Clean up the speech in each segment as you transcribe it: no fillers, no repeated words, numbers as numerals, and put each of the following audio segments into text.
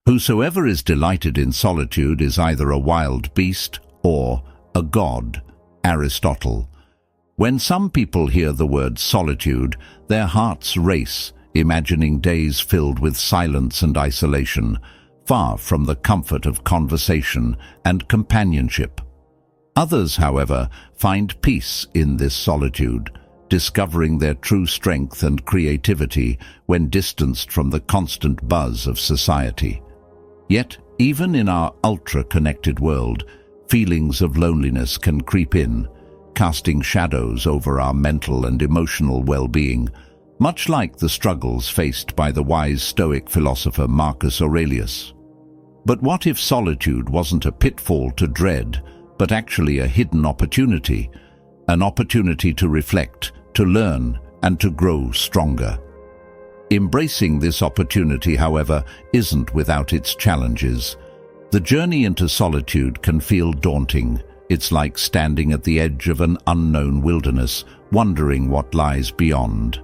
Whosoever is delighted in solitude is either a wild beast or a god. Aristotle. When some people hear the word solitude, their hearts race, imagining days filled with silence and isolation, far from the comfort of conversation and companionship. Others, however, find peace in this solitude, discovering their true strength and creativity when distanced from the constant buzz of society. Yet, even in our ultra-connected world, feelings of loneliness can creep in, casting shadows over our mental and emotional well-being, much like the struggles faced by the wise Stoic philosopher Marcus Aurelius. But what if solitude wasn't a pitfall to dread, but actually a hidden opportunity, an opportunity to reflect, to learn, and to grow stronger? Embracing this opportunity, however, isn't without its challenges. The journey into solitude can feel daunting. It's like standing at the edge of an unknown wilderness, wondering what lies beyond.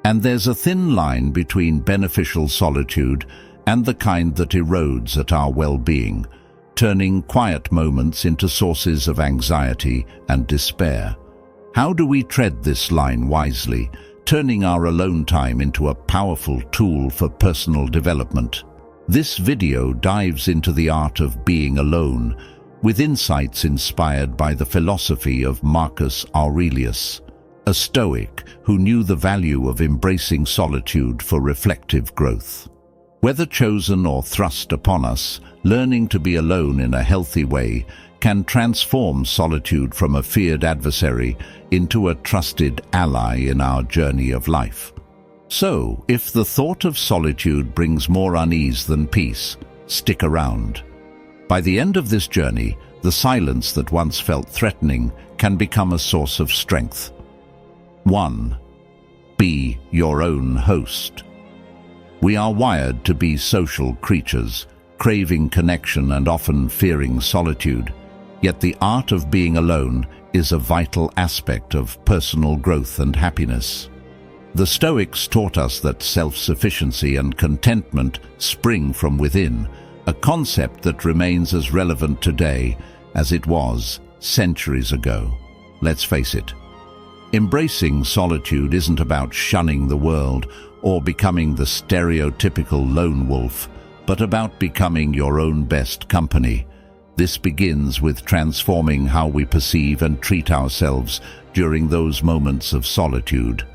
And there's a thin line between beneficial solitude and the kind that erodes at our well-being, turning quiet moments into sources of anxiety and despair. How do we tread this line wisely, turning our alone time into a powerful tool for personal development? This video dives into the art of being alone, with insights inspired by the philosophy of Marcus Aurelius, a Stoic who knew the value of embracing solitude for reflective growth. Whether chosen or thrust upon us, learning to be alone in a healthy way can transform solitude from a feared adversary into a trusted ally in our journey of life. So, if the thought of solitude brings more unease than peace, stick around. By the end of this journey, the silence that once felt threatening can become a source of strength. 1. Be your own host. We are wired to be social creatures, craving connection and often fearing solitude. Yet the art of being alone is a vital aspect of personal growth and happiness. The Stoics taught us that self-sufficiency and contentment spring from within, a concept that remains as relevant today as it was centuries ago. Let's face it, embracing solitude isn't about shunning the world or becoming the stereotypical lone wolf, but about becoming your own best company. This begins with transforming how we perceive and treat ourselves during those moments of solitude.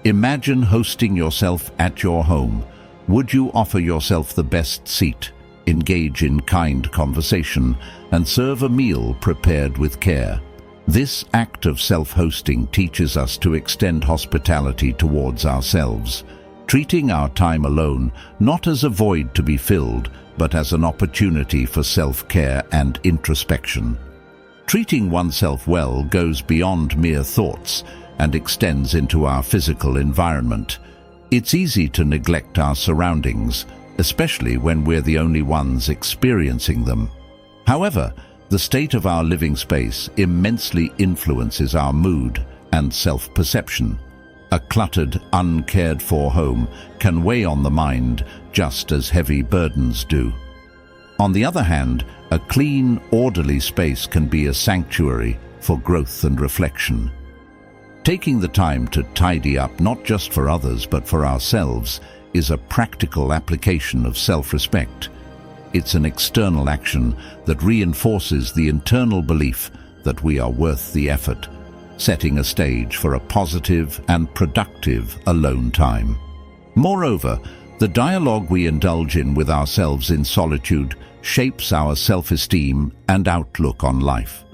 Imagine hosting yourself at your home. Would you offer yourself the best seat, engage in kind conversation, and serve a meal prepared with care? This act of self-hosting teaches us to extend hospitality towards ourselves, treating our time alone not as a void to be filled, but as an opportunity for self-care and introspection. Treating oneself well goes beyond mere thoughts and extends into our physical environment. It's easy to neglect our surroundings, especially when we're the only ones experiencing them. However, the state of our living space immensely influences our mood and self-perception. A cluttered, uncared-for home can weigh on the mind just as heavy burdens do. On the other hand, a clean, orderly space can be a sanctuary for growth and reflection. Taking the time to tidy up not just for others but for ourselves is a practical application of self-respect. It's an external action that reinforces the internal belief that we are worth the effort, setting a stage for a positive and productive alone time. Moreover, the dialogue we indulge in with ourselves in solitude shapes our self-esteem and outlook on life.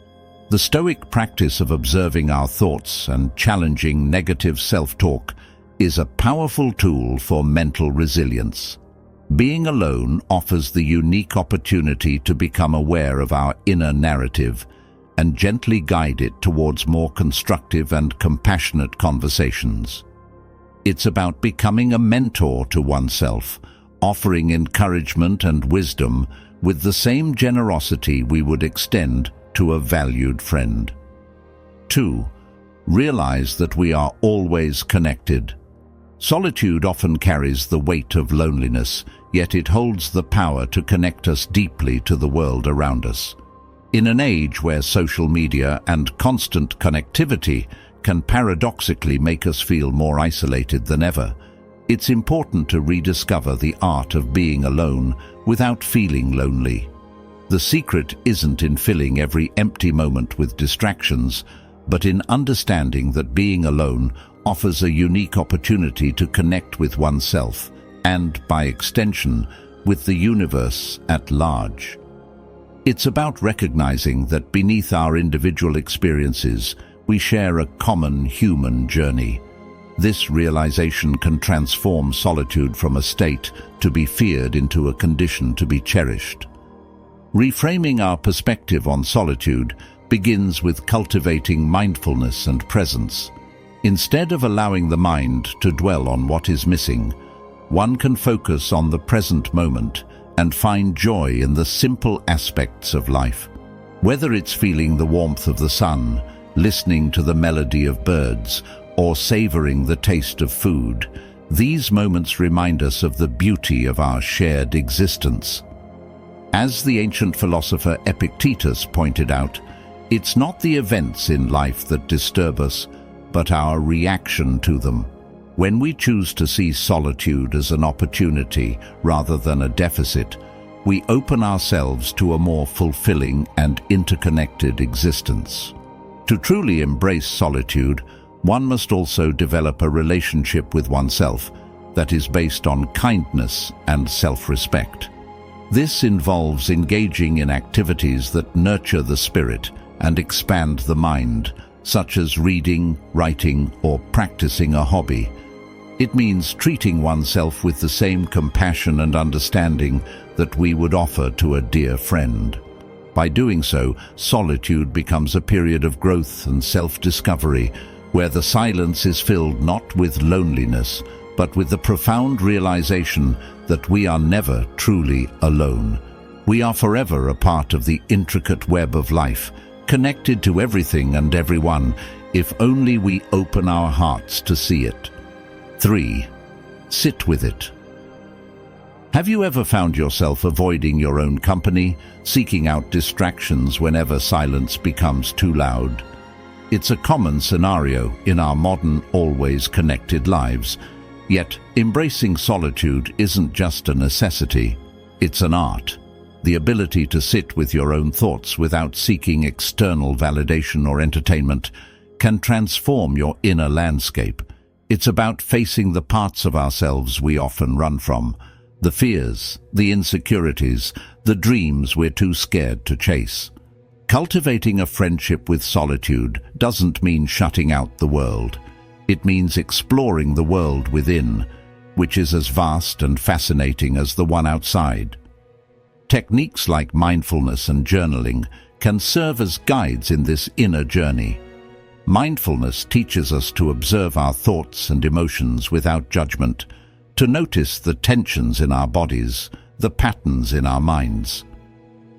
The Stoic practice of observing our thoughts and challenging negative self-talk is a powerful tool for mental resilience. Being alone offers the unique opportunity to become aware of our inner narrative and gently guide it towards more constructive and compassionate conversations. It's about becoming a mentor to oneself, offering encouragement and wisdom with the same generosity we would extend to a valued friend. 2. Realize that we are always connected. Solitude often carries the weight of loneliness, yet it holds the power to connect us deeply to the world around us. In an age where social media and constant connectivity can paradoxically make us feel more isolated than ever, it's important to rediscover the art of being alone without feeling lonely. The secret isn't in filling every empty moment with distractions, but in understanding that being alone offers a unique opportunity to connect with oneself and, by extension, with the universe at large. It's about recognizing that beneath our individual experiences, we share a common human journey. This realization can transform solitude from a state to be feared into a condition to be cherished. Reframing our perspective on solitude begins with cultivating mindfulness and presence. Instead of allowing the mind to dwell on what is missing, one can focus on the present moment and find joy in the simple aspects of life. Whether it's feeling the warmth of the sun, listening to the melody of birds, or savoring the taste of food, these moments remind us of the beauty of our shared existence. As the ancient philosopher Epictetus pointed out, it's not the events in life that disturb us, but our reaction to them. When we choose to see solitude as an opportunity rather than a deficit, we open ourselves to a more fulfilling and interconnected existence. To truly embrace solitude, one must also develop a relationship with oneself that is based on kindness and self-respect. This involves engaging in activities that nurture the spirit and expand the mind, such as reading, writing, or practicing a hobby. It means treating oneself with the same compassion and understanding that we would offer to a dear friend. By doing so, solitude becomes a period of growth and self-discovery, where the silence is filled not with loneliness, but with the profound realization that we are never truly alone. We are forever a part of the intricate web of life, connected to everything and everyone, if only we open our hearts to see it. 3. Sit with it. Have you ever found yourself avoiding your own company, seeking out distractions whenever silence becomes too loud? It's a common scenario in our modern, always connected lives. Yet, embracing solitude isn't just a necessity, it's an art. The ability to sit with your own thoughts without seeking external validation or entertainment can transform your inner landscape. It's about facing the parts of ourselves we often run from, the fears, the insecurities, the dreams we're too scared to chase. Cultivating a friendship with solitude doesn't mean shutting out the world. It means exploring the world within, which is as vast and fascinating as the one outside. Techniques like mindfulness and journaling can serve as guides in this inner journey. Mindfulness teaches us to observe our thoughts and emotions without judgment, to notice the tensions in our bodies, the patterns in our minds.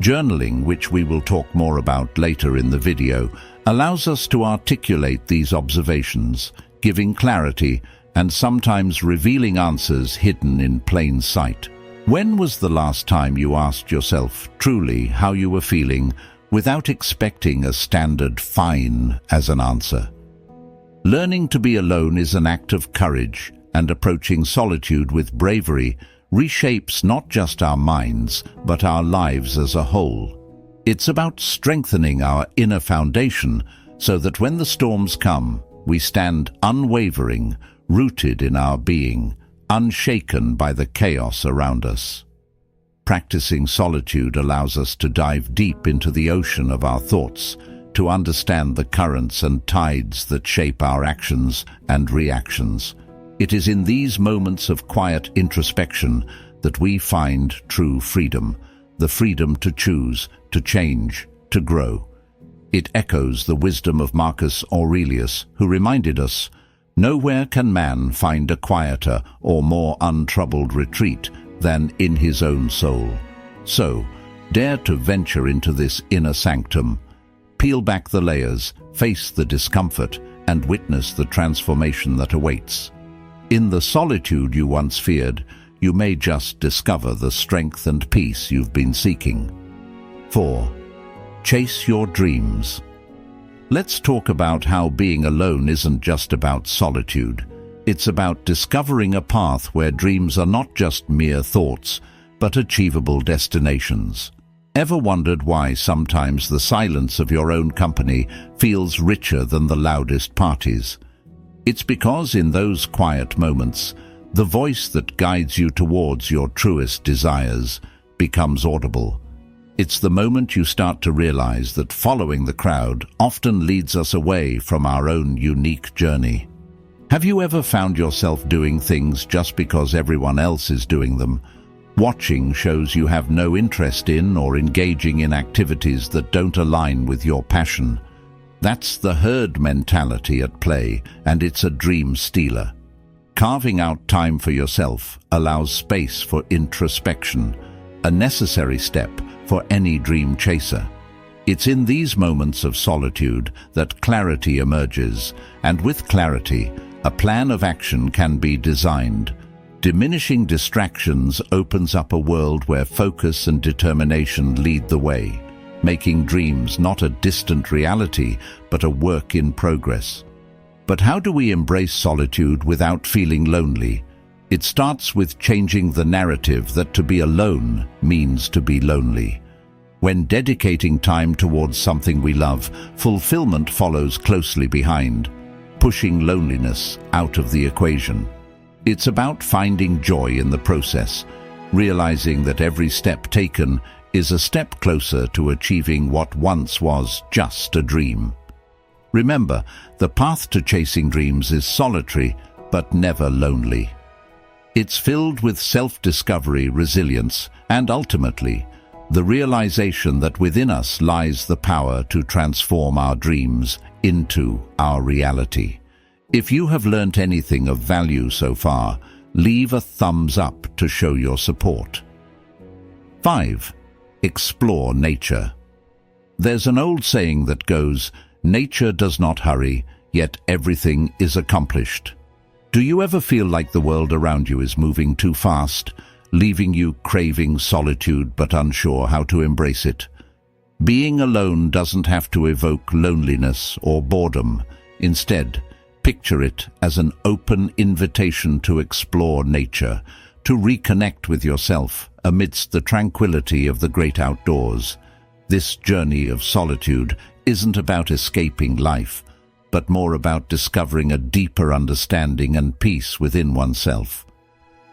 Journaling, which we will talk more about later in the video, allows us to articulate these observations, giving clarity and sometimes revealing answers hidden in plain sight. When was the last time you asked yourself truly how you were feeling without expecting a standard "fine" as an answer? Learning to be alone is an act of courage, and approaching solitude with bravery reshapes not just our minds, but our lives as a whole. It's about strengthening our inner foundation so that when the storms come, we stand unwavering, rooted in our being, unshaken by the chaos around us. Practicing solitude allows us to dive deep into the ocean of our thoughts, to understand the currents and tides that shape our actions and reactions. It is in these moments of quiet introspection that we find true freedom, the freedom to choose, to change, to grow. It echoes the wisdom of Marcus Aurelius, who reminded us, "Nowhere can man find a quieter or more untroubled retreat than in his own soul." So, dare to venture into this inner sanctum. Peel back the layers, face the discomfort, and witness the transformation that awaits. In the solitude you once feared, you may just discover the strength and peace you've been seeking. 4. Chase your dreams. Let's talk about how being alone isn't just about solitude. It's about discovering a path where dreams are not just mere thoughts, but achievable destinations. Ever wondered why sometimes the silence of your own company feels richer than the loudest parties? It's because in those quiet moments, the voice that guides you towards your truest desires becomes audible. It's the moment you start to realize that following the crowd often leads us away from our own unique journey. Have you ever found yourself doing things just because everyone else is doing them? Watching shows you have no interest in or engaging in activities that don't align with your passion. That's the herd mentality at play, and it's a dream stealer. Carving out time for yourself allows space for introspection, a necessary step for any dream chaser. It's in these moments of solitude that clarity emerges, and with clarity, a plan of action can be designed. Diminishing distractions opens up a world where focus and determination lead the way, making dreams not a distant reality, but a work in progress. But how do we embrace solitude without feeling lonely? It starts with changing the narrative that to be alone means to be lonely. When dedicating time towards something we love, fulfillment follows closely behind, pushing loneliness out of the equation. It's about finding joy in the process, realizing that every step taken is a step closer to achieving what once was just a dream. Remember, the path to chasing dreams is solitary, but never lonely. It's filled with self-discovery, resilience, and ultimately, the realization that within us lies the power to transform our dreams into our reality. If you have learnt anything of value so far, leave a thumbs up to show your support. 5. Explore nature. There's an old saying that goes, "Nature does not hurry, yet everything is accomplished." Do you ever feel like the world around you is moving too fast, leaving you craving solitude but unsure how to embrace it? Being alone doesn't have to evoke loneliness or boredom. Instead, picture it as an open invitation to explore nature, to reconnect with yourself amidst the tranquility of the great outdoors. This journey of solitude isn't about escaping life, but more about discovering a deeper understanding and peace within oneself.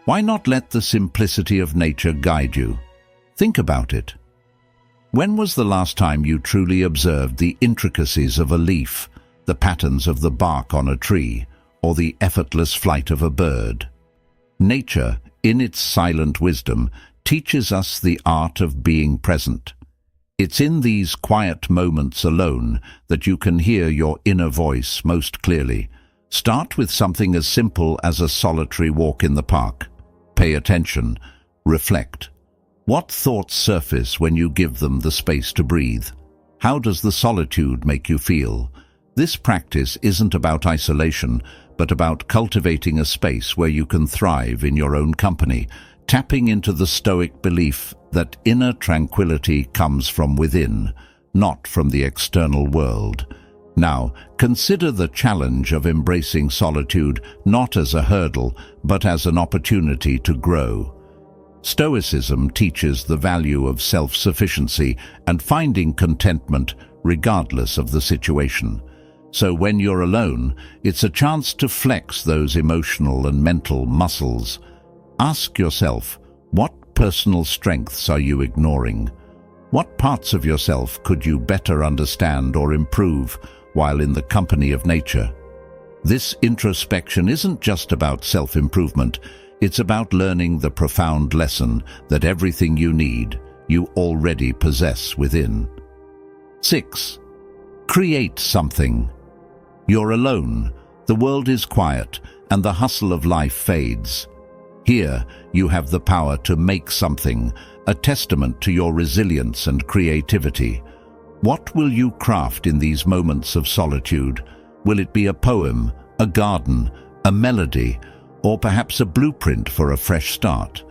Why not let the simplicity of nature guide you? Think about it. When was the last time you truly observed the intricacies of a leaf, the patterns of the bark on a tree, or the effortless flight of a bird? Nature, in its silent wisdom, teaches us the art of being present. It's in these quiet moments alone that you can hear your inner voice most clearly. Start with something as simple as a solitary walk in the park. Pay attention. Reflect. What thoughts surface when you give them the space to breathe? How does the solitude make you feel? This practice isn't about isolation, but about cultivating a space where you can thrive in your own company, tapping into the Stoic belief that inner tranquility comes from within, not from the external world. Now, consider the challenge of embracing solitude not as a hurdle, but as an opportunity to grow. Stoicism teaches the value of self-sufficiency and finding contentment regardless of the situation. So when you're alone, it's a chance to flex those emotional and mental muscles. Ask yourself, what personal strengths are you ignoring? What parts of yourself could you better understand or improve while in the company of nature? This introspection isn't just about self-improvement, it's about learning the profound lesson that everything you need, you already possess within. 6. Create something. You're alone, the world is quiet, and the hustle of life fades. Here, you have the power to make something, a testament to your resilience and creativity. What will you craft in these moments of solitude? Will it be a poem, a garden, a melody, or perhaps a blueprint for a fresh start.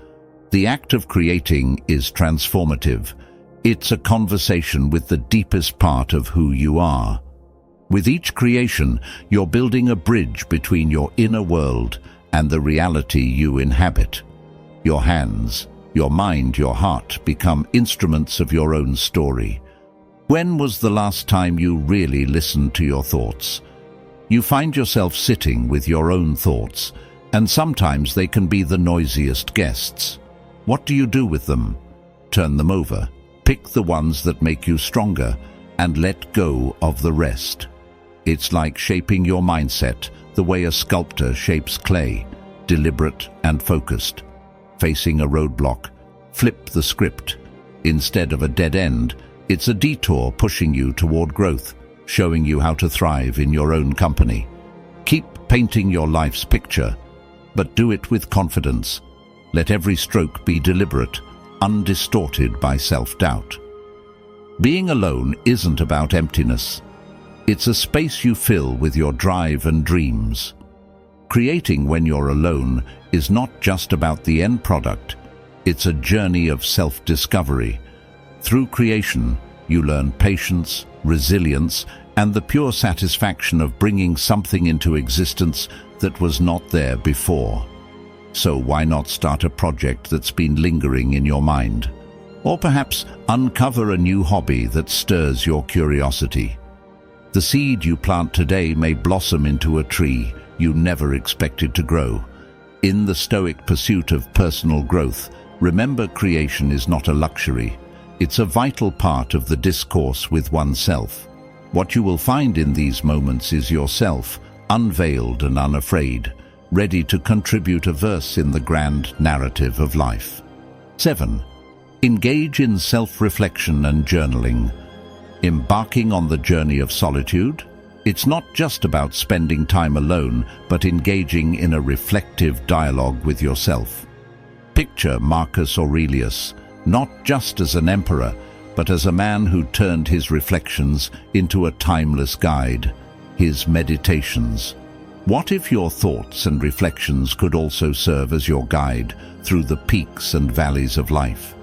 The act of creating is transformative. It's a conversation with the deepest part of who you are. With each creation, you're building a bridge between your inner world and the reality you inhabit. Your hands, your mind, your heart become instruments of your own story. When was the last time you really listened to your thoughts? You find yourself sitting with your own thoughts, and sometimes they can be the noisiest guests. What do you do with them? Turn them over. Pick the ones that make you stronger and let go of the rest. It's like shaping your mindset the way a sculptor shapes clay, deliberate and focused. Facing a roadblock, flip the script. Instead of a dead end, it's a detour pushing you toward growth, showing you how to thrive in your own company. Keep painting your life's picture, but do it with confidence. Let every stroke be deliberate, undistorted by self-doubt. Being alone isn't about emptiness. It's a space you fill with your drive and dreams. Creating when you're alone is not just about the end product. It's a journey of self-discovery. Through creation, you learn patience, resilience, and the pure satisfaction of bringing something into existence that was not there before. So why not start a project that's been lingering in your mind? Or perhaps uncover a new hobby that stirs your curiosity. The seed you plant today may blossom into a tree you never expected to grow. In the Stoic pursuit of personal growth, remember creation is not a luxury. It's a vital part of the discourse with oneself. What you will find in these moments is yourself, unveiled and unafraid, ready to contribute a verse in the grand narrative of life. 7. Engage in self-reflection and journaling. Embarking on the journey of solitude? It's not just about spending time alone, but engaging in a reflective dialogue with yourself. Picture Marcus Aurelius, not just as an emperor, but as a man who turned his reflections into a timeless guide, his meditations. What if your thoughts and reflections could also serve as your guide through the peaks and valleys of life?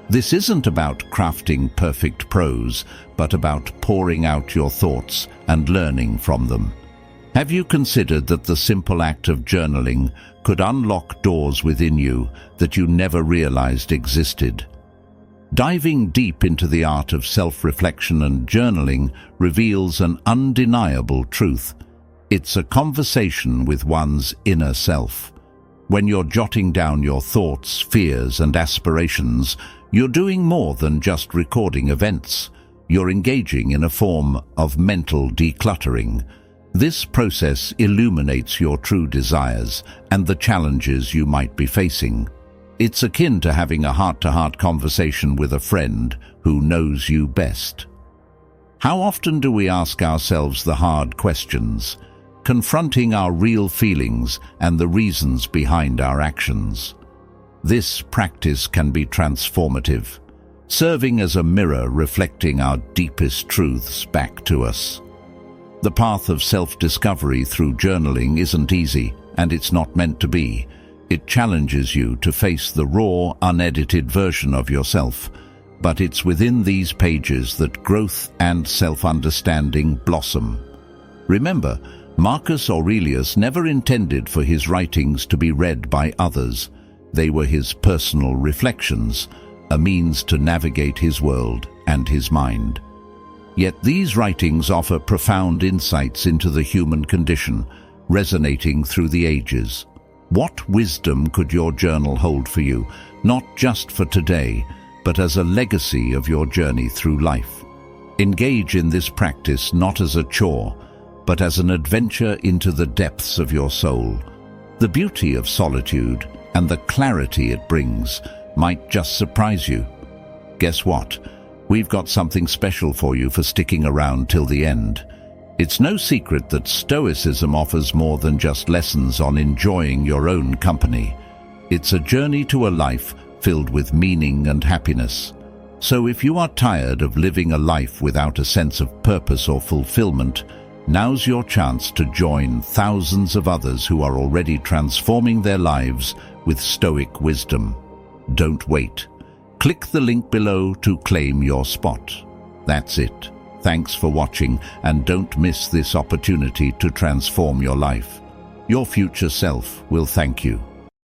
This isn't about crafting perfect prose, but about pouring out your thoughts and learning from them. Have you considered that the simple act of journaling could unlock doors within you that you never realized existed? Diving deep into the art of self-reflection and journaling reveals an undeniable truth. It's a conversation with one's inner self. When you're jotting down your thoughts, fears, and aspirations, you're doing more than just recording events. You're engaging in a form of mental decluttering. This process illuminates your true desires and the challenges you might be facing. It's akin to having a heart-to-heart conversation with a friend who knows you best. How often do we ask ourselves the hard questions, confronting our real feelings and the reasons behind our actions? This practice can be transformative, serving as a mirror reflecting our deepest truths back to us. The path of self-discovery through journaling isn't easy, and it's not meant to be. It challenges you to face the raw, unedited version of yourself, but it's within these pages that growth and self-understanding blossom. Remember, Marcus Aurelius never intended for his writings to be read by others. They were his personal reflections, a means to navigate his world and his mind. Yet these writings offer profound insights into the human condition, resonating through the ages. What wisdom could your journal hold for you, not just for today, but as a legacy of your journey through life? Engage in this practice not as a chore, but as an adventure into the depths of your soul. The beauty of solitude and the clarity it brings might just surprise you. Guess what? We've got something special for you for sticking around till the end. It's no secret that Stoicism offers more than just lessons on enjoying your own company. It's a journey to a life filled with meaning and happiness. So if you are tired of living a life without a sense of purpose or fulfillment, Now's your chance to join thousands of others who are already transforming their lives with Stoic wisdom. Don't wait. Click the link below to claim your spot. That's it. Thanks for watching, and don't miss this opportunity to transform your life. Your future self will thank you.